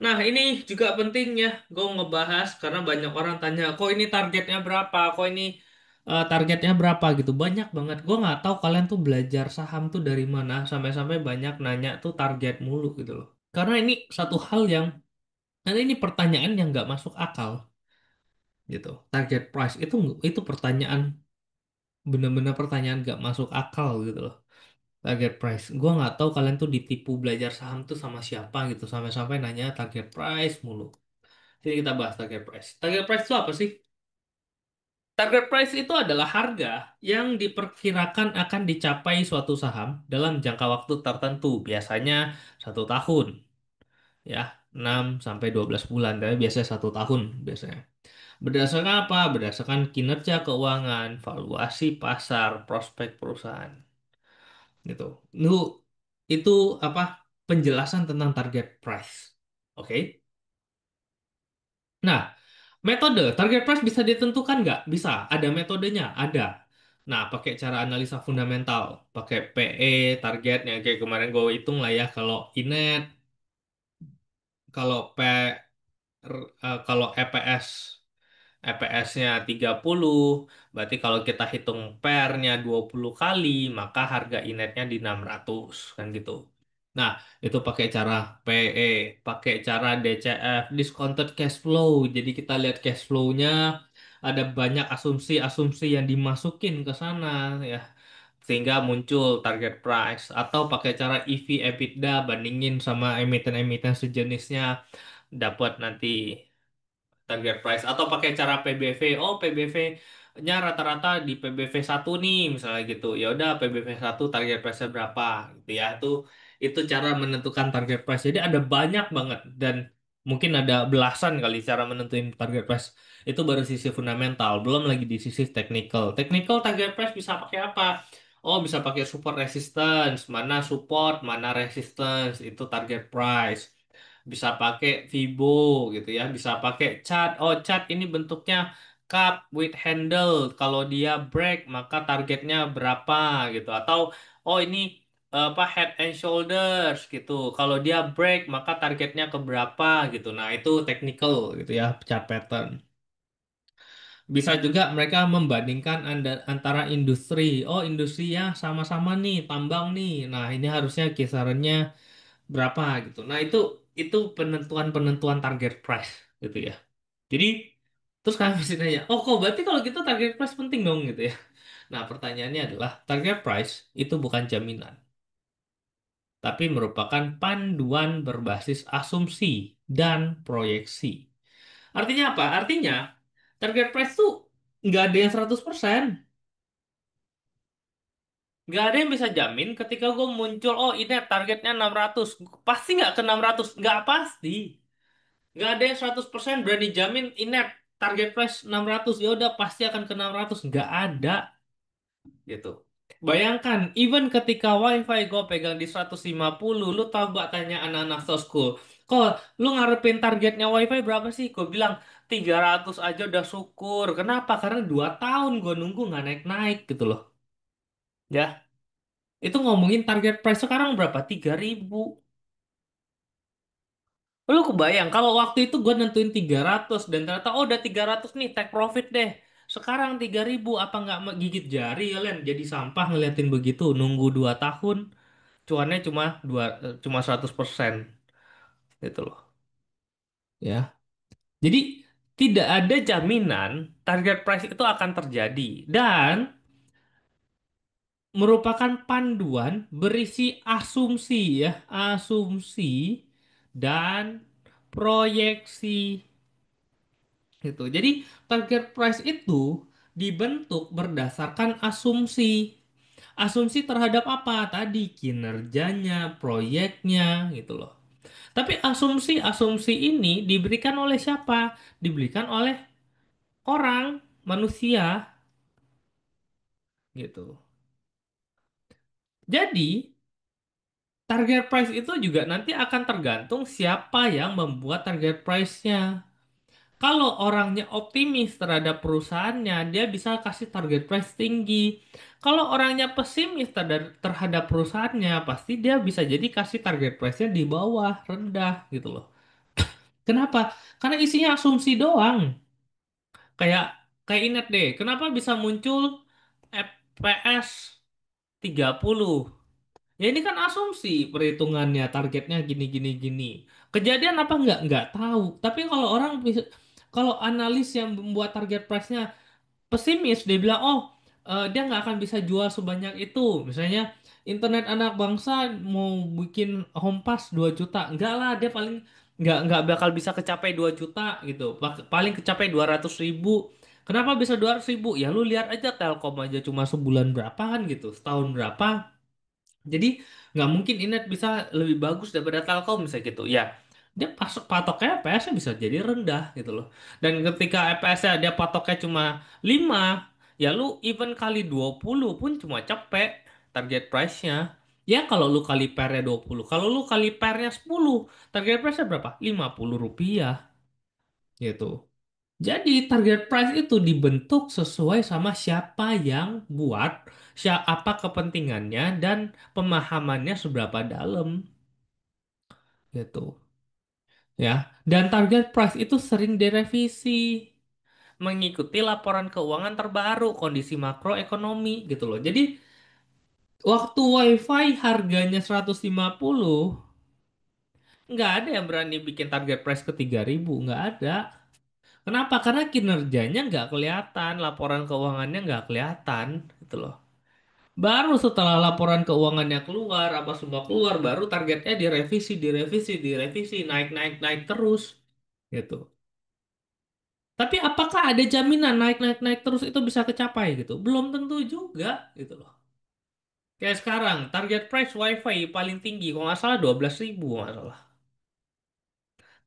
Nah, ini juga penting ya, gue ngebahas karena banyak orang tanya, kok ini targetnya berapa, kok ini targetnya berapa gitu. Banyak banget. Gue nggak tahu kalian tuh belajar saham tuh dari mana, sampai-sampai banyak nanya tuh target mulu gitu loh. Karena ini satu hal yang, karena ini pertanyaan yang nggak masuk akal gitu. Target price itu pertanyaan, bener-bener pertanyaan nggak masuk akal gitu loh. Target price. Gue nggak tahu kalian tuh ditipu belajar saham tuh sama siapa gitu, sampai-sampai nanya target price mulu. Jadi kita bahas target price. Target price itu apa sih? Target price itu adalah harga yang diperkirakan akan dicapai suatu saham dalam jangka waktu tertentu, biasanya 1 tahun, ya, 6 sampai 12 bulan, tapi biasanya 1 tahun biasanya. Berdasarkan apa? Berdasarkan kinerja keuangan, valuasi pasar, prospek perusahaan, gitu. Itu apa? Penjelasan tentang target price. Oke? Nah, metode target price bisa ditentukan nggak? Bisa, ada metodenya, ada. Nah, pakai cara analisa fundamental, pakai PE targetnya kayak kemarin gue hitung lah ya. Kalau INET, kalau kalau EPS, EPS-nya 30, berarti kalau kita hitung PER-nya 20 kali, maka harga INET-nya di 600 kan gitu. Nah, itu pakai cara PE, pakai cara DCF, discounted cash flow. Jadi kita lihat cash flow-nya, ada banyak asumsi-asumsi yang dimasukin ke sana ya. Sehingga muncul target price. Atau pakai cara EV EBITDA bandingin sama emiten-emiten sejenisnya, dapat nanti target price. Atau pakai cara PBV. Oh, PBV-nya rata-rata di PBV 1 nih misalnya gitu. Ya udah PBV 1 target price-nya berapa gitu ya. Itu cara menentukan target price. Jadi ada banyak banget dan mungkin ada belasan kali cara menentuin target price. Itu baru sisi fundamental, belum lagi di sisi technical. Technical target price bisa pakai apa? Oh, bisa pakai support resistance, mana support, mana resistance, itu target price. Bisa pakai Fibo gitu ya, bisa pakai chart. Oh, chart ini bentuknya cup with handle. Kalau dia break, maka targetnya berapa gitu. Atau oh ini apa, head and shoulders gitu. Kalau dia break, maka targetnya ke berapa gitu. Nah, itu technical gitu ya, chart pattern. Bisa juga mereka membandingkan antara industri. Oh, industri ya sama-sama nih, tambang nih. Nah, ini harusnya kisarannya berapa gitu. Nah, itu penentuan-penentuan target price gitu ya. Jadi terus kalian mesti nanya, oh kok berarti kalau gitu target price penting dong gitu ya. Nah, pertanyaannya adalah target price itu bukan jaminan, tapi merupakan panduan berbasis asumsi dan proyeksi. Artinya apa? Artinya target price tuh nggak ada yang 100%. Nggak ada yang bisa jamin ketika gue muncul, oh ini targetnya 600. Pasti nggak ke 600. Nggak pasti. Nggak ada yang 100% berani jamin ini target price 600. Ya udah pasti akan ke 600. Nggak ada gitu. Bayangkan, even ketika WiFi gue pegang di 150, lu tau gak tanya anak-anak sosku, kok lu ngarepin targetnya WiFi berapa sih? Gue bilang 300 aja udah syukur. Kenapa? Karena 2 tahun gue nunggu nggak naik-naik gitu loh. Ya, itu ngomongin target price sekarang berapa? 3.000. Lu kebayang kalau waktu itu gue nentuin 300 dan ternyata oh udah 300 nih take profit deh. Sekarang 3.000, apa nggak gigit jari kalian jadi sampah ngeliatin begitu nunggu 2 tahun cuannya cuma 100% gitu loh ya. Jadi tidak ada jaminan target price itu akan terjadi dan merupakan panduan berisi asumsi ya, asumsi dan proyeksi gitu. Jadi target price itu dibentuk berdasarkan asumsi. Asumsi terhadap apa? Tadi kinerjanya, proyeknya gitu loh. Tapi asumsi-asumsi ini diberikan oleh siapa? Diberikan oleh orang, manusia gitu. Jadi target price itu juga nanti akan tergantung siapa yang membuat target price-nya. Kalau orangnya optimis terhadap perusahaannya, dia bisa kasih target price tinggi. Kalau orangnya pesimis terhadap perusahaannya, pasti dia bisa jadi kasih target price-nya di bawah, rendah gitu loh. Kenapa? Karena isinya asumsi doang. Kayak kayak Inet deh. Kenapa bisa muncul FPS 30? Ya ini kan asumsi perhitungannya, targetnya gini gini gini. Kejadian apa nggak tahu. Tapi kalau orang bisa, kalau analis yang membuat target price-nya pesimis, dia bilang oh, dia nggak akan bisa jual sebanyak itu. Misalnya internet anak bangsa mau bikin home pass 2 juta, enggak lah, dia paling nggak bakal bisa kecapai 2 juta gitu. Paling kecapai 200.000. Kenapa bisa 200.000? Ya lu lihat aja Telkom aja cuma sebulan berapa kan gitu, setahun berapa. Jadi nggak mungkin Inet bisa lebih bagus daripada Telkom misalnya gitu. Ya, dia patoknya FPS-nya bisa jadi rendah gitu loh. Dan ketika FPS-nya dia patoknya cuma 5, ya lu even kali 20 pun cuma cepet target price-nya. Ya kalau lu kali pair-nya 20, kalau lu kali pair-nya 10, target price-nya berapa? 50 rupiah gitu. Jadi target price itu dibentuk sesuai sama siapa yang buat, apa kepentingannya dan pemahamannya seberapa dalam gitu ya. Dan target price itu sering direvisi mengikuti laporan keuangan terbaru, kondisi makroekonomi gitu loh. Jadi waktu WiFi harganya 150, nggak ada yang berani bikin target price ke 3.000, nggak ada. Kenapa? Karena kinerjanya nggak kelihatan, laporan keuangannya nggak kelihatan, gitu loh. Baru setelah laporan keuangannya keluar, apa semua keluar, baru targetnya direvisi, direvisi, direvisi, naik, naik, naik terus, gitu. Tapi apakah ada jaminan naik, naik, naik terus itu bisa kecapai gitu? Belum tentu juga, gitu loh. Kayak sekarang, target price WiFi paling tinggi, kalau nggak salah 12.000, kalau nggak salah.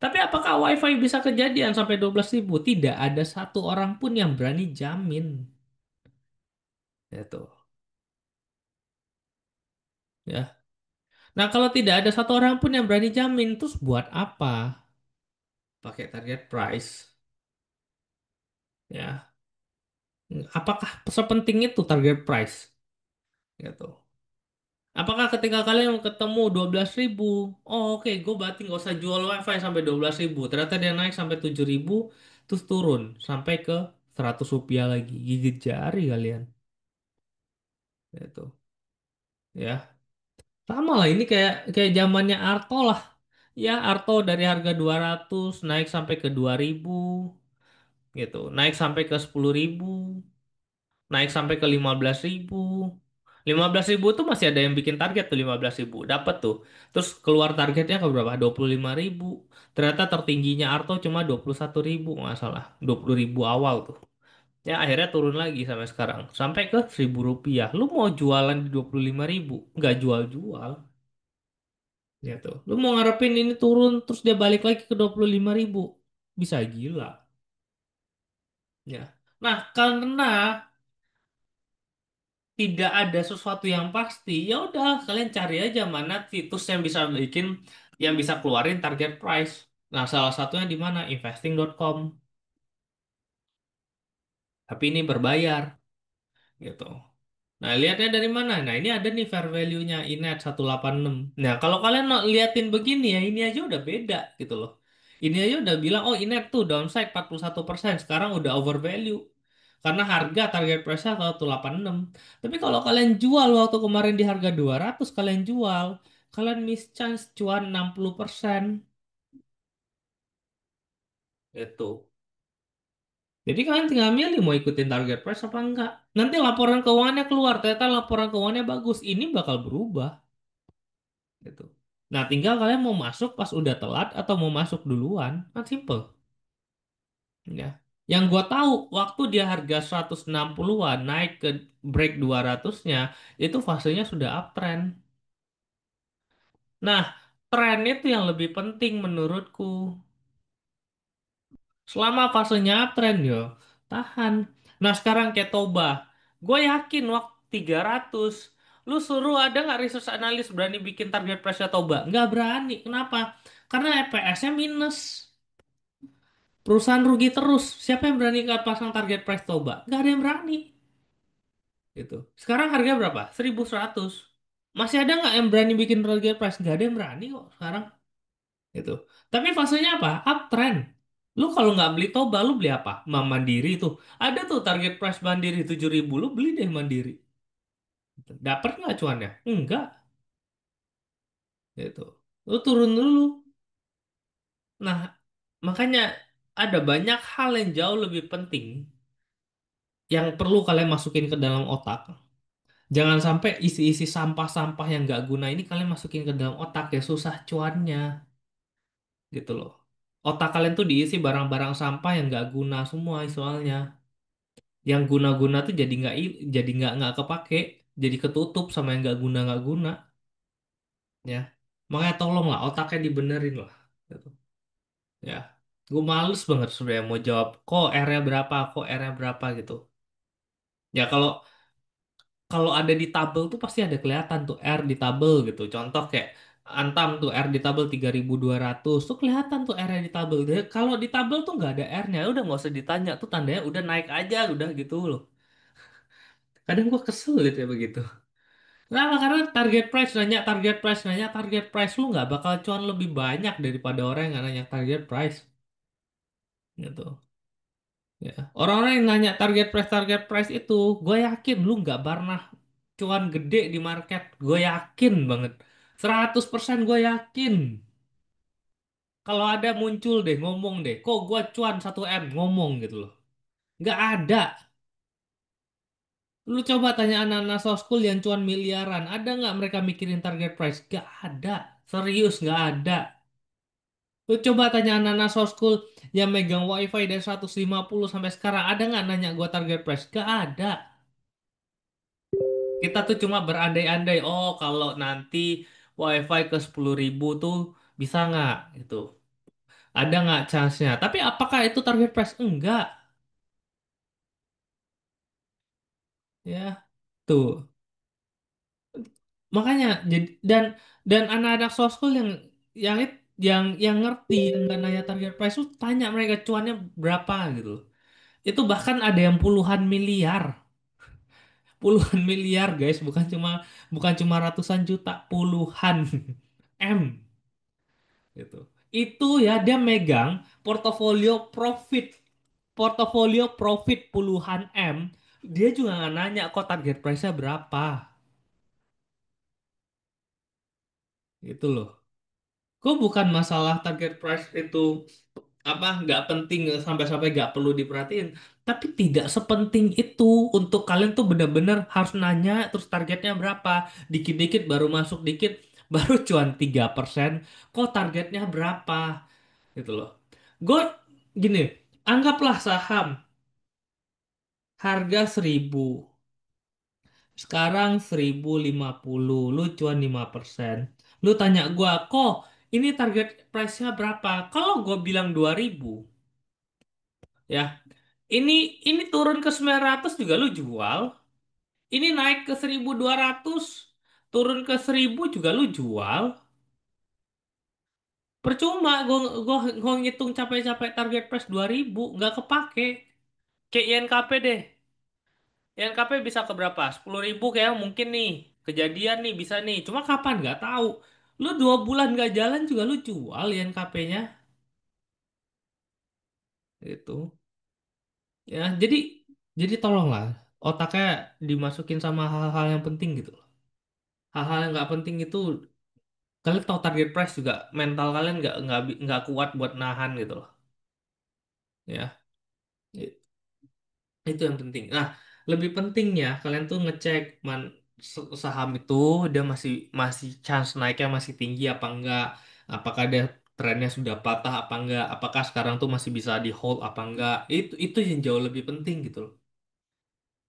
Tapi apakah WiFi bisa kejadian sampai 12.000? Tidak ada satu orang pun yang berani jamin, gitu. Ya. Nah, kalau tidak ada satu orang pun yang berani jamin, terus buat apa pakai target price? Ya, apakah sepenting itu target price? Gitu. Apakah ketika kalian ketemu 12.000, oh oke, gue berarti nggak usah jual wifi sampai 12.000. Ternyata dia naik sampai 7.000, terus turun sampai ke 100 rupiah lagi. Gigit jari kalian. Gitu. Ya, sama lah ini kayak kayak zamannya Arto lah. Ya, Arto dari harga 200 naik sampai ke 2.000 gitu. Naik sampai ke 10.000, naik sampai ke 15.000. 15.000 tuh masih ada yang bikin target tuh 15.000. Dapat tuh. Terus keluar targetnya ke berapa? 25.000. Ternyata tertingginya Arto cuma 21.000 nggak salah. 20.000 awal tuh. Ya akhirnya turun lagi sampai sekarang. Sampai ke 1.000 rupiah. Lu mau jualan di 25.000? Nggak jual-jual. Gitu. Lu mau ngarepin ini turun terus dia balik lagi ke 25.000? Bisa gila. Ya. Nah, karena tidak ada sesuatu yang pasti, ya udah kalian cari aja mana situs yang bisa bikin, yang bisa keluarin target price. Nah, salah satunya di mana? Investing.com. Tapi ini berbayar gitu. Nah, lihatnya dari mana? Nah, ini ada nih fair value-nya Inet 186. Nah, kalau kalian liatin begini ya, ini aja udah beda gitu loh. Ini aja udah bilang, oh Inet tuh downside 41%, sekarang udah overvalue. Karena harga target price-nya 186. Tapi kalau kalian jual waktu kemarin di harga 200, kalian jual, kalian miss chance cuan 60%. Itu. Jadi kalian tinggal milih mau ikutin target price apa enggak. Nanti laporan keuangannya keluar, ternyata laporan keuangannya bagus. Ini bakal berubah. Gitu. Nah, tinggal kalian mau masuk pas udah telat atau mau masuk duluan. Kan simple. Ya. Yang gua tahu, waktu dia harga 160-an naik ke break 200-nya, itu fasenya sudah uptrend. Nah, tren itu yang lebih penting menurutku. Selama fasenya uptrend yo, tahan. Nah, sekarang kayak Toba. Gue yakin waktu 300, lu suruh ada nggak research analis berani bikin target price Toba? Nggak berani. Kenapa? Karena EPS-nya minus. Perusahaan rugi terus. Siapa yang berani pasang target price Toba? Nggak ada yang berani. Gitu. Sekarang harga berapa? 1.100. Masih ada nggak yang berani bikin target price? Nggak ada yang berani kok sekarang. Gitu. Tapi fasenya apa? Uptrend. Lu kalau nggak beli Toba, lu beli apa? Mandiri tuh. Ada tuh target price Mandiri 7.000, lu beli deh Mandiri. Dapat nggak cuannya? Enggak. Gitu. Lu turun dulu. Nah, makanya ada banyak hal yang jauh lebih penting yang perlu kalian masukin ke dalam otak. Jangan sampai isi-isi sampah-sampah yang nggak guna ini kalian masukin ke dalam otak ya susah cuannya. Gitu loh. Otak kalian tuh diisi barang-barang sampah yang nggak guna semua soalnya. Yang guna-guna tuh jadi nggak kepake, jadi ketutup sama yang nggak guna, ya. Makanya tolong lah otaknya dibenerin lah, gitu. Ya, gue males banget sebenarnya mau jawab kok R-nya berapa, kok R-nya berapa gitu. Ya kalau kalau ada di tabel tuh pasti ada kelihatan tuh R di tabel gitu. Contoh kayak Antam tuh R di tabel 3.200 tuh kelihatan tuh R-nya di tabel. Kalau di tabel tuh nggak ada R-nya, udah nggak usah ditanya tuh tandanya udah naik aja udah gitu loh. Kadang gue kesel gitu ya begitu. Kenapa? Karena target price lu nggak bakal cuan lebih banyak daripada orang yang nggak nanya target price gitu. Ya. Orang-orang yang nanya target price itu, gue yakin lu nggak pernah cuan gede di market. Gue yakin banget, 100% gue yakin. Kalau ada muncul deh ngomong deh, kok gue cuan 1 M ngomong gitu loh. Nggak ada. Lu coba tanya anak-anak soskul yang cuan miliaran, ada nggak mereka mikirin target price? Nggak ada. Serius nggak ada. Lu coba tanya anak-anak school yang megang wifi dari 150 sampai sekarang, ada nggak nanya gua target price? Gak ada. Kita tuh cuma berandai-andai, oh kalau nanti wifi ke 10.000 tuh bisa nggak? Gitu. Ada nggak chance-nya? Tapi apakah itu target price? Enggak. Ya, tuh. Makanya dan anak-anak school yang yang ngerti yang nggak nanya target price tuh tanya mereka cuannya berapa gitu loh. Itu bahkan ada yang puluhan miliar guys, bukan cuma ratusan juta, puluhan M gitu. Itu ya dia megang portofolio profit, portofolio profit puluhan M, dia juga nggak nanya kok target price-nya berapa, gitu loh. Kok bukan masalah target price itu apa nggak penting sampai-sampai nggak perlu diperhatiin, tapi tidak sepenting itu untuk kalian tuh bener-bener harus nanya terus targetnya berapa, dikit-dikit baru masuk dikit baru cuan 3%, kok targetnya berapa gitu loh. Gue gini, anggaplah saham harga 1.000, sekarang 1.050, lu cuan 5%, lu tanya gua kok ini target price-nya berapa, kalau gue bilang 2.000, ya. Ini turun ke 900 juga lu jual. Ini naik ke 1.200, turun ke 1.000 juga lu jual. Percuma gua ngitung capek-capek target price 2.000 nggak kepake. Kayak INKP deh. INKP bisa ke berapa? 10.000 kayak mungkin nih. Kejadian nih bisa nih. Cuma kapan nggak tahu. Lu 2 bulan nggak jalan juga lu jual INKP-nya. Itu. Ya, jadi tolonglah otaknya dimasukin sama hal-hal yang penting gitu. Hal-hal yang nggak penting itu kalian tahu target price juga mental kalian nggak kuat buat nahan gitu loh, ya. I- itu yang penting. Nah, lebih pentingnya kalian tuh ngecek saham itu dia masih masih chance naiknya masih tinggi apa enggak, apakah dia trennya sudah patah apa enggak, apakah sekarang tuh masih bisa di hold apa enggak, itu yang jauh lebih penting gitu loh.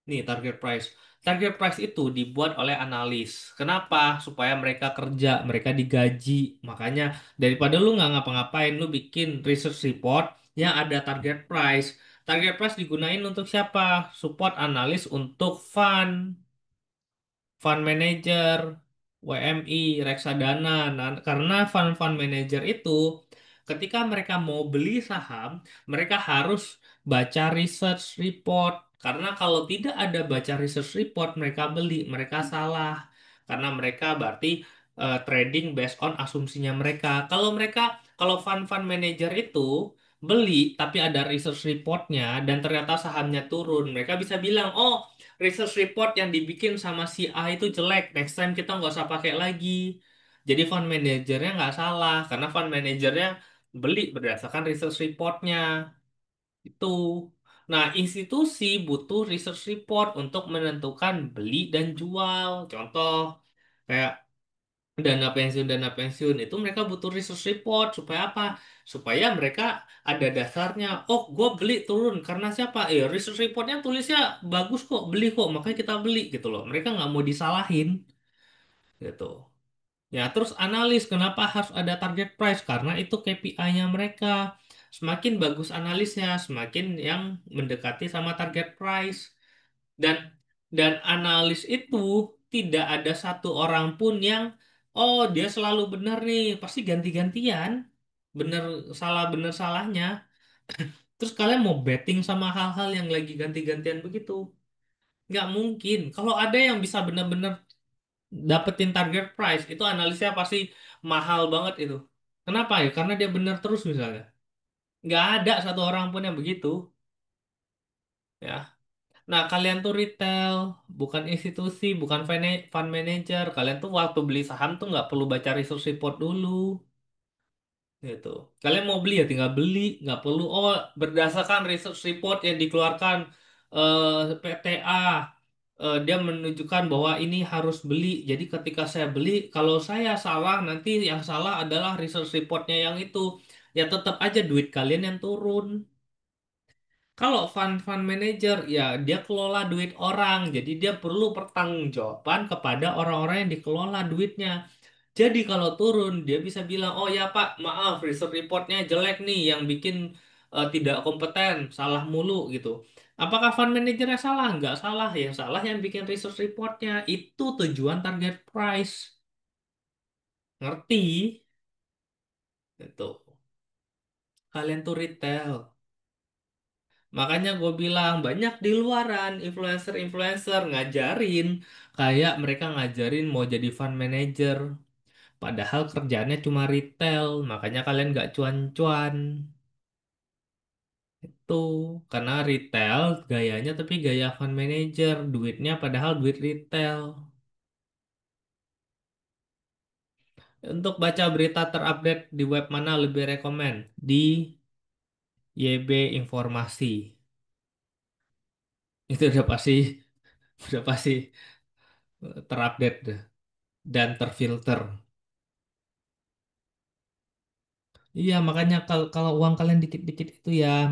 Nih, target price. Target price itu dibuat oleh analis. Kenapa? Supaya mereka kerja, mereka digaji. Makanya daripada lu nggak ngapa-ngapain, lu bikin research report yang ada target price. Target price digunain untuk siapa? Support analis untuk fund manager, WMI, reksadana. Nah, karena fund manager itu ketika mereka mau beli saham, mereka harus baca research report. Karena kalau tidak ada baca research report, mereka beli, mereka salah. Karena mereka berarti trading based on asumsinya mereka. Kalau fund-fund manager itu beli tapi ada research reportnya dan ternyata sahamnya turun, mereka bisa bilang, oh research report yang dibikin sama si A itu jelek, next time kita nggak usah pakai lagi. Jadi fund manajernya nggak salah karena fund manajernya beli berdasarkan research reportnya itu. Nah, institusi butuh research report untuk menentukan beli dan jual. Contoh, kayak dana pensiun itu mereka butuh research report supaya apa? Supaya mereka ada dasarnya. Oh, gue beli turun karena siapa? Research reportnya tulisnya bagus kok, beli kok, makanya kita beli gitu loh. Mereka nggak mau disalahin gitu. Ya, terus analis kenapa harus ada target price? Karena itu KPI-nya mereka. Semakin bagus analisnya, semakin yang mendekati sama target price. Dan analis itu tidak ada satu orang pun yang oh dia selalu benar nih, pasti ganti-gantian. Bener salahnya. Terus kalian mau betting sama hal-hal yang lagi ganti-gantian begitu? Nggak mungkin. Kalau ada yang bisa benar-benar dapetin target price, itu analisnya pasti mahal banget itu. Kenapa ya? Karena dia benar terus misalnya. Nggak ada satu orang pun yang begitu. Ya. Nah, kalian tuh retail, bukan institusi, bukan fund manager. Kalian tuh waktu beli saham tuh nggak perlu baca research report dulu, gitu. Kalian mau beli ya tinggal beli, nggak perlu. Oh, berdasarkan research report yang dikeluarkan PTA, dia menunjukkan bahwa ini harus beli. Jadi ketika saya beli, kalau saya salah, nanti yang salah adalah research reportnya yang itu. Ya tetap aja duit kalian yang turun. Kalau fund manager ya dia kelola duit orang, jadi dia perlu pertanggungjawaban kepada orang-orang yang dikelola duitnya. Jadi kalau turun dia bisa bilang, oh ya Pak, maaf research reportnya jelek nih, yang bikin tidak kompeten, salah mulu gitu. Apakah fund manajernya salah? Nggak salah, yang salah yang bikin research reportnya. Itu tujuan target price. Ngerti? Itu. Kalian tuh retail. Makanya gue bilang banyak di luaran influencer-influencer ngajarin kayak mereka ngajarin mau jadi fund manager. Padahal kerjaannya cuma retail. Makanya kalian nggak cuan-cuan. Itu karena retail gayanya tapi gaya fund manager. Duitnya padahal duit retail. Untuk baca berita terupdate di web mana lebih rekomen? Di YB Informasi. Itu udah pasti terupdate deh, dan terfilter. Iya, makanya kalau uang kalian dikit-dikit itu ya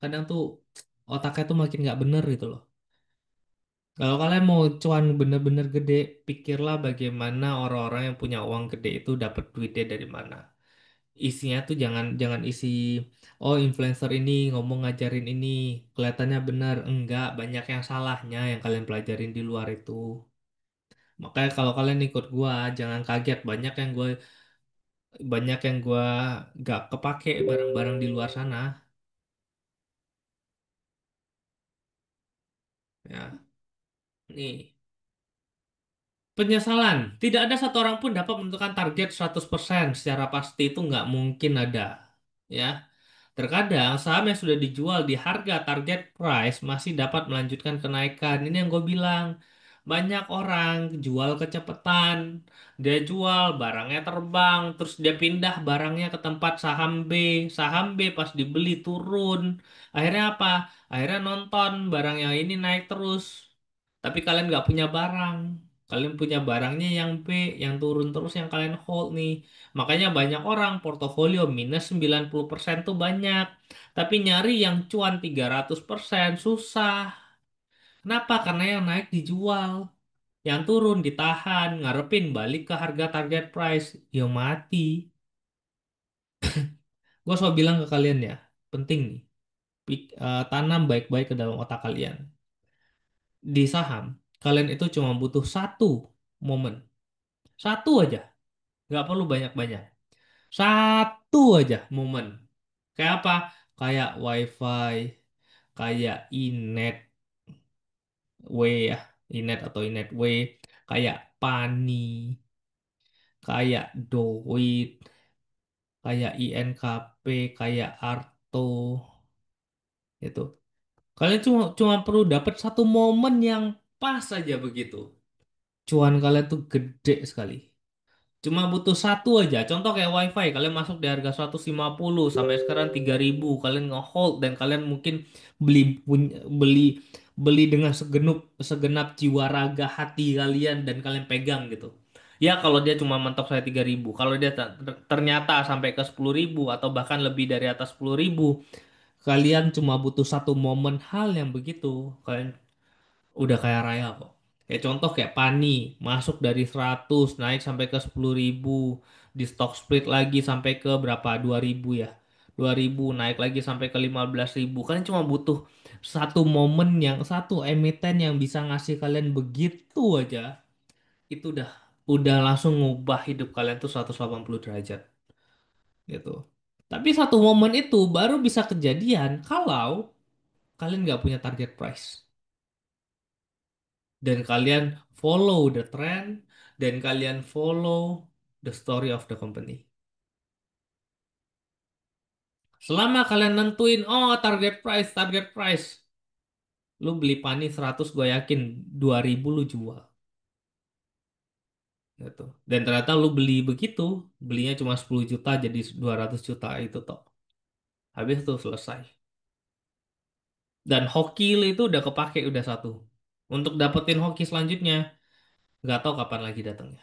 kadang tuh otaknya tuh makin nggak bener gitu loh. Kalau kalian mau cuan bener-bener gede, pikirlah bagaimana orang-orang yang punya uang gede itu dapat duitnya dari mana. Isinya tuh jangan jangan isi, oh influencer ini ngomong ngajarin ini, kelihatannya bener. Enggak, banyak yang salahnya yang kalian pelajarin di luar itu. Makanya kalau kalian ikut gua, jangan kaget banyak yang gua gak kepake barang-barang di luar sana. Ya. Nih, penyesalan. Tidak ada satu orang pun dapat menentukan target 100% secara pasti, itu nggak mungkin ada. Ya, terkadang saham yang sudah dijual di harga target price masih dapat melanjutkan kenaikan. Ini yang gue bilang. Banyak orang jual kecepatan. Dia jual, barangnya terbang, terus dia pindah barangnya ke tempat saham B. Saham B pas dibeli turun. Akhirnya apa? Akhirnya nonton barang yang ini naik terus. Tapi kalian nggak punya barang. Kalian punya barangnya yang B, yang turun terus yang kalian hold nih. Makanya banyak orang portofolio minus 90% tuh banyak. Tapi nyari yang cuan 300% susah. Kenapa? Karena yang naik dijual. Yang turun ditahan, ngarepin balik ke harga target price. Ya mati. Gue selalu bilang ke kalian ya, penting nih. Tanam baik-baik ke dalam otak kalian. Di saham, kalian itu cuma butuh satu momen. Satu aja. Nggak perlu banyak-banyak. Satu aja momen. Kayak apa? Kayak WiFi, kayak inet W ya, inet atau inet W, kayak Pani, kayak Doit, kayak INKP, kayak Arto itu. Kalian cuma cuma perlu dapat satu momen yang pas saja begitu. Cuan kalian tuh gede sekali. Cuma butuh satu aja. Contoh kayak WiFi, kalian masuk di harga 150 sampai sekarang 3.000. Kalian nge-hold dan kalian mungkin beli beli beli dengan segenap jiwa raga hati kalian dan kalian pegang gitu. Ya kalau dia cuma mentok saya 3.000. Kalau dia ternyata sampai ke 10.000 atau bahkan lebih dari atas 10.000, kalian cuma butuh satu momen hal yang begitu. Kalian udah kaya raya kok. Kayak contoh kayak Pani masuk dari 100 naik sampai ke 10.000, di stock split lagi sampai ke berapa, 2.000 ya, 2.000 naik lagi sampai ke 15.000. Kalian cuma butuh satu momen, yang satu emiten yang bisa ngasih kalian begitu aja, itu udah langsung ngubah hidup kalian tuh 180 derajat gitu. Tapi satu momen itu baru bisa kejadian kalau kalian nggak punya target price dan kalian follow the trend dan kalian follow the story of the company. Selama kalian nentuin, oh target price, lu beli pani 100, gue yakin 2.000 lu jual. Gitu. Dan ternyata lu beli begitu, belinya cuma 10 juta jadi 200 juta itu toh. Habis itu selesai. Dan hoki lu itu udah kepake udah satu. Untuk dapetin hoki selanjutnya, nggak tahu kapan lagi datangnya.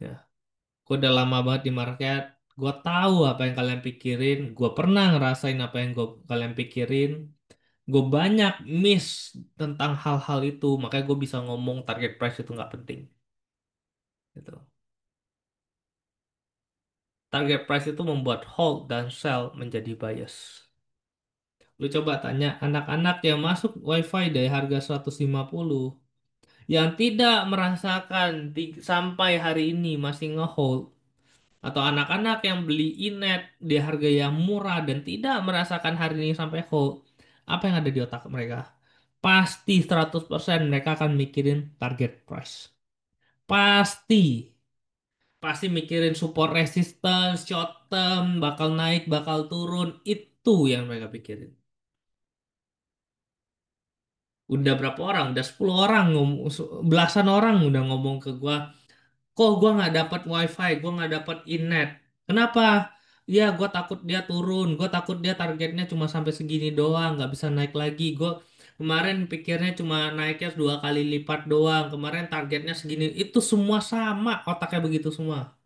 Ya. Gue udah lama banget di market. Gue tahu apa yang kalian pikirin. Gue pernah ngerasain apa yang kalian pikirin. Gue banyak miss tentang hal-hal itu. Makanya gue bisa ngomong target price itu nggak penting. Gitu. Target price itu membuat hold dan sell menjadi bias. Lu coba tanya anak-anak yang masuk WiFi dari harga 150, yang tidak merasakan sampai hari ini masih ngehold, atau anak-anak yang beli inet di harga yang murah dan tidak merasakan hari ini sampai hold, apa yang ada di otak mereka? Pasti 100% mereka akan mikirin target price. Pasti. Pasti mikirin support resistance, short term, bakal naik, bakal turun. Itu yang mereka pikirin. Udah berapa orang? Udah 10 orang, belasan orang udah ngomong ke gua, kok gua nggak dapat wifi, gua nggak dapat internet. Kenapa? Ya, gua takut dia turun, gua takut dia targetnya cuma sampai segini doang, nggak bisa naik lagi. Gua kemarin pikirnya cuma naiknya 2 kali lipat doang. Kemarin targetnya segini. Itu semua sama, otaknya begitu semua.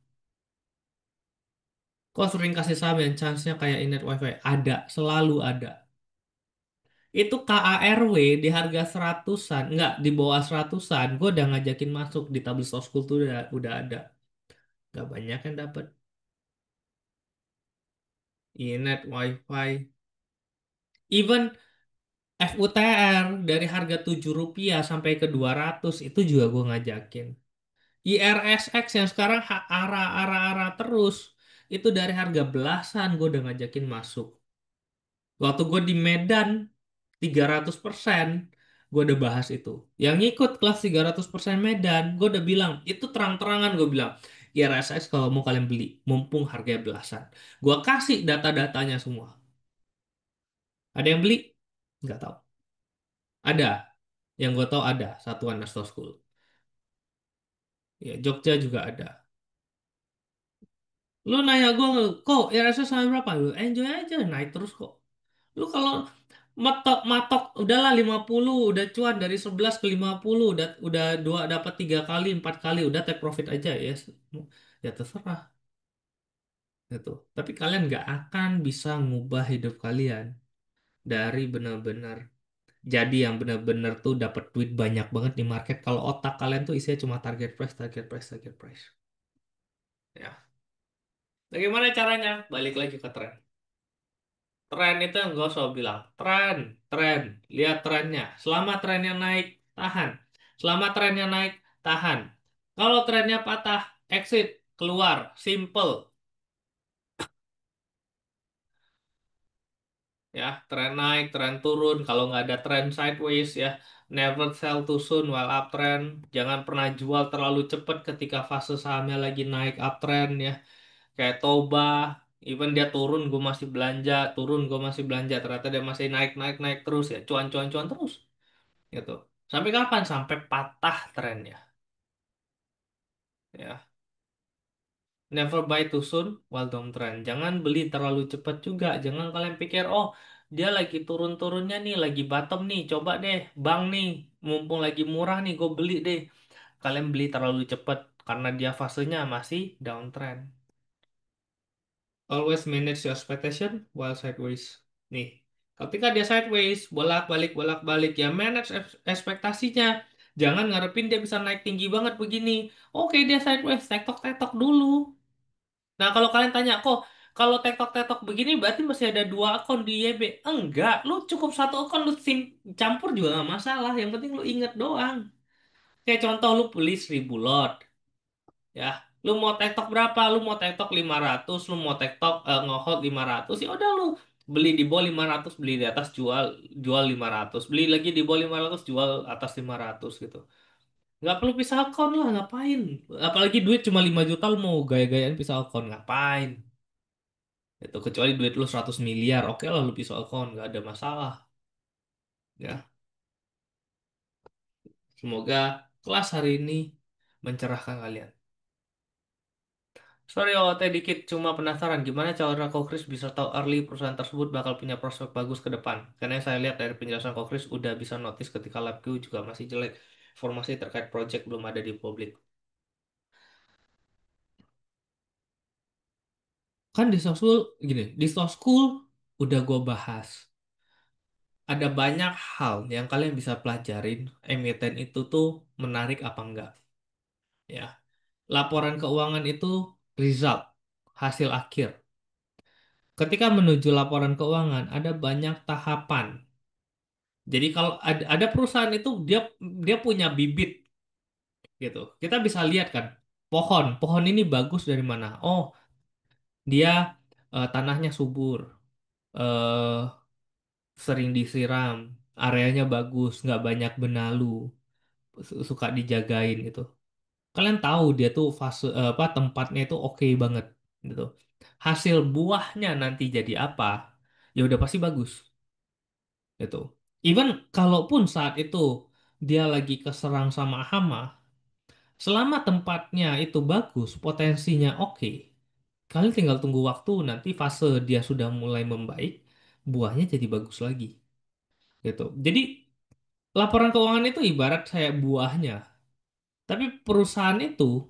Kok sering kasih saham yang chance-nya kayak internet wifi? Ada, selalu ada. Itu KARW di harga seratusan, enggak di bawah seratusan, gue udah ngajakin masuk di tabel School tuh udah ada. Gak banyak yang dapat internet wifi. Even FUTR dari harga Rp7 sampai ke 200 itu juga gue ngajakin. IRSX yang sekarang arah-arah terus, itu dari harga belasan gue udah ngajakin masuk. Waktu gue di Medan 300%, gue udah bahas itu. Yang ngikut kelas 300% Medan, gue udah bilang, itu terang-terangan gue bilang, ya RSX kalau mau kalian beli, mumpung harganya belasan. Gue kasih data-datanya semua. Ada yang beli? Nggak tahu. Ada. Yang gue tahu ada, Satuan National School. Ya, Jogja juga ada. Lu nanya gue, kok RSX sampai berapa? Lu enjoy aja, naik terus kok. Lu kalau matok matok udahlah 50, udah cuan dari 11 ke 50, udah dua dapat 3 kali 4 kali, udah take profit aja ya. Ya terserah gitu. Tapi kalian nggak akan bisa ngubah hidup kalian dari benar-benar jadi yang benar-benar tuh dapat duit banyak banget di market kalau otak kalian tuh isinya cuma target price, target price, target price. Ya. Bagaimana caranya? Balik lagi ke tren. Tren itu yang gue selalu bilang, tren, tren, lihat trennya. Selama trennya naik, tahan. Selama trennya naik, tahan. Kalau trennya patah, exit, keluar, simple. Ya, tren naik, tren turun. Kalau nggak ada tren sideways ya, never sell too soon while uptrend. Jangan pernah jual terlalu cepat ketika fase sahamnya lagi naik uptrend ya. Kayak Toba, even dia turun, gue masih belanja, turun, gue masih belanja. Ternyata dia masih naik, naik, naik terus ya, cuan, cuan, cuan terus, gitu. Sampai kapan? Sampai patah trennya, ya. Never buy too soon while downtrend. Jangan beli terlalu cepat juga. Jangan kalian pikir, oh dia lagi turun-turunnya nih, lagi bottom nih, coba deh, bang nih, mumpung lagi murah nih, gue beli deh. Kalian beli terlalu cepat karena dia fasenya masih downtrend. Always manage your expectation while sideways. Nih, ketika dia sideways, bolak-balik, ya manage ekspektasinya. Jangan ngarepin dia bisa naik tinggi banget begini. Oke, dia sideways, tektok-tektok dulu. Nah, kalau kalian tanya, kok kalau tektok-tektok begini berarti masih ada dua akun di YB? Enggak, lu cukup satu akun, lu campur juga nggak masalah. Yang penting lu inget doang. Kayak contoh lu beli 1.000 lot, ya. Lu mau tektok berapa? Lu mau tektok 500, lu mau tektok ngehold 500, ya udah lu beli di bawah 500, beli di atas jual, jual 500, beli lagi di bawah 500, jual atas 500 gitu. Nggak perlu pisah akun lah, ngapain? Apalagi duit cuma 5 juta, lu mau gaya-gayaan pisah akun, ngapain? Itu kecuali duit lu 100 miliar, oke lah lu pisah account, nggak ada masalah. Ya, semoga kelas hari ini mencerahkan kalian. Sorry OOT dikit, cuma penasaran gimana cara Kokris bisa tahu early perusahaan tersebut bakal punya prospek bagus ke depan. Karena yang saya lihat dari penjelasan Kokris udah bisa notice ketika LabQ juga masih jelek. Informasi terkait project belum ada di publik. Kan di soft school, gini, di soft school udah gue bahas. Ada banyak hal yang kalian bisa pelajarin, emiten itu tuh menarik apa enggak. Ya, laporan keuangan itu result, hasil akhir. Ketika menuju laporan keuangan, ada banyak tahapan. Jadi kalau ada perusahaan itu dia dia punya bibit gitu. Kita bisa lihat kan, pohon ini bagus dari mana? Oh, dia tanahnya subur, eh, sering disiram, areanya bagus, nggak banyak benalu, suka dijagain gitu. Kalian tahu dia tuh fase apa tempatnya itu oke banget gitu. Hasil buahnya nanti jadi apa? Ya udah pasti bagus gitu. Even kalaupun saat itu dia lagi keserang sama hama, selama tempatnya itu bagus, potensinya oke, kalian tinggal tunggu waktu nanti fase dia sudah mulai membaik, buahnya jadi bagus lagi gitu. Jadi laporan keuangan itu ibarat kayak buahnya, tapi perusahaan itu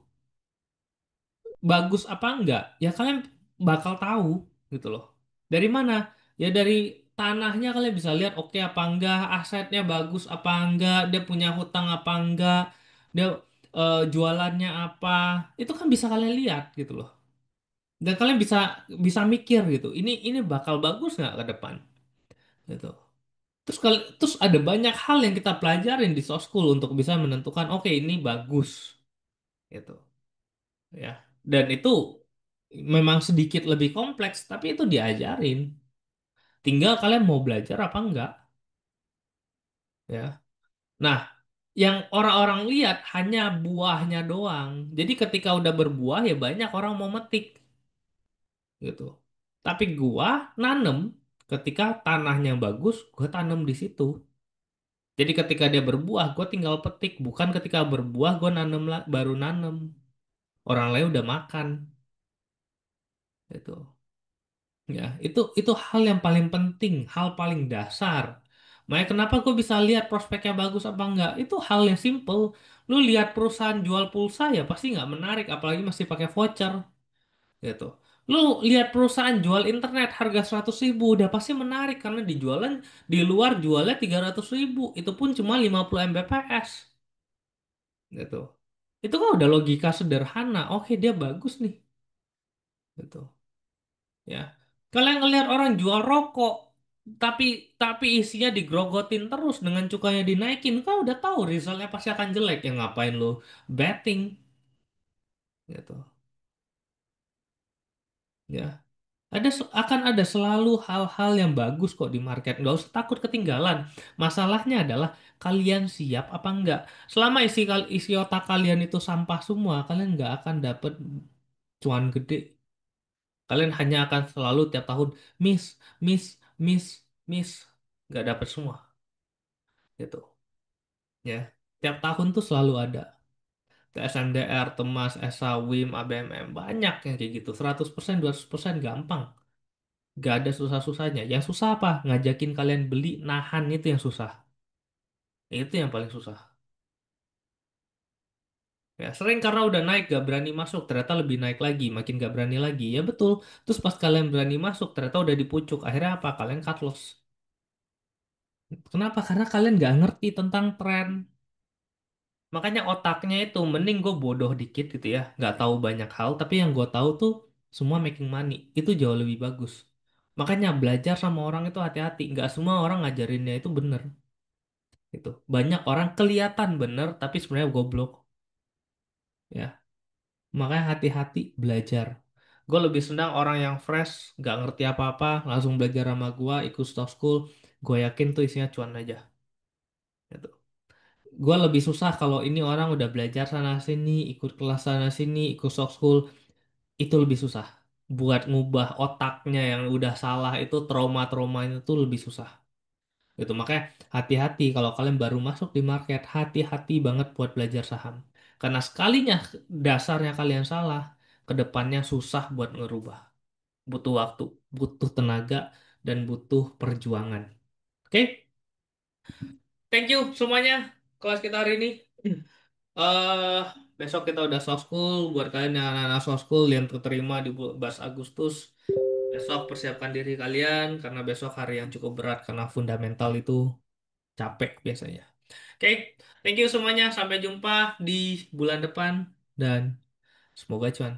bagus apa enggak, ya kalian bakal tahu gitu loh. Dari mana? Ya dari tanahnya kalian bisa lihat oke apa enggak, asetnya bagus apa enggak, dia punya hutang apa enggak, dia jualannya apa, itu kan bisa kalian lihat gitu loh. Dan kalian bisa bisa mikir gitu, ini bakal bagus nggak ke depan gitu. Terus ada banyak hal yang kita pelajarin di soft school untuk bisa menentukan oke ini bagus gitu ya. Dan itu memang sedikit lebih kompleks, tapi itu diajarin. Tinggal kalian mau belajar apa enggak, ya. Nah, yang orang-orang lihat hanya buahnya doang. Jadi ketika udah berbuah ya banyak orang mau metik gitu. Tapi gua nanem ketika tanahnya bagus, gua tanam di situ. Jadi ketika dia berbuah, gua tinggal petik. Bukan ketika berbuah, gua nanem baru nanem. Orang lain udah makan, gitu. Ya, itu hal yang paling penting, hal paling dasar. Makanya kenapa gue bisa lihat prospeknya bagus apa enggak? Itu hal yang simple. Lu lihat perusahaan jual pulsa ya pasti nggak menarik, apalagi masih pakai voucher, gitu. Lu lihat perusahaan jual internet harga 100.000 udah pasti menarik karena dijualan di luar jualnya 300.000, itu pun cuma 50 Mbps, gitu. Itu kan udah logika sederhana. Oke, dia bagus nih, gitu. Ya, kalian ngelihat orang jual rokok, tapi isinya digrogotin terus dengan cukanya dinaikin, kau udah tahu resultnya pasti akan jelek. Ya ngapain lo betting, gitu. Ya, Akan ada selalu hal-hal yang bagus kok di market. Nggak usah takut ketinggalan. Masalahnya adalah kalian siap apa enggak. Selama isi otak kalian itu sampah semua, kalian nggak akan dapet cuan gede. Kalian hanya akan selalu tiap tahun miss, miss, miss, miss. Nggak dapet semua gitu. Ya. Tiap tahun tuh selalu ada. TSMDR, Temas, ESA, WIM, ABMM. Banyak yang kayak gitu. 100%, 200% gampang. Gak ada susah-susahnya. Yang susah apa? Ngajakin kalian beli, nahan itu yang susah. Itu yang paling susah. Ya, sering karena udah naik gak berani masuk, ternyata lebih naik lagi, makin gak berani lagi. Ya betul. Terus pas kalian berani masuk, ternyata udah di pucuk. Akhirnya apa? Kalian cut loss. Kenapa? Karena kalian gak ngerti tentang tren. Makanya otaknya itu, mending gue bodoh dikit gitu ya. Gak tahu banyak hal, tapi yang gue tahu tuh semua making money. Itu jauh lebih bagus. Makanya belajar sama orang itu hati-hati. Gak semua orang ngajarinnya itu bener. Gitu. Banyak orang kelihatan bener tapi sebenarnya goblok ya. Makanya hati-hati belajar. Gue lebih senang orang yang fresh, gak ngerti apa-apa, langsung belajar sama gue, ikut stock school. Gue yakin tuh isinya cuan aja. Gitu. Gue lebih susah kalau ini orang udah belajar sana sini, ikut kelas sana sini, ikut stock school, itu lebih susah. Buat ngubah otaknya yang udah salah itu trauma-traumanya tuh lebih susah. Gitu. Makanya hati-hati kalau kalian baru masuk di market, hati-hati banget buat belajar saham. Karena sekalinya dasarnya kalian salah, kedepannya susah buat ngerubah. Butuh waktu, butuh tenaga, dan butuh perjuangan. Oke, thank you semuanya kelas kita hari ini. eh Besok kita udah soft school. Buat kalian yang anak-anak soft school yang terterima di 12 Agustus, besok persiapkan diri kalian karena besok hari yang cukup berat karena fundamental itu capek biasanya. Oke, thank you semuanya. Sampai jumpa di bulan depan dan semoga cuan.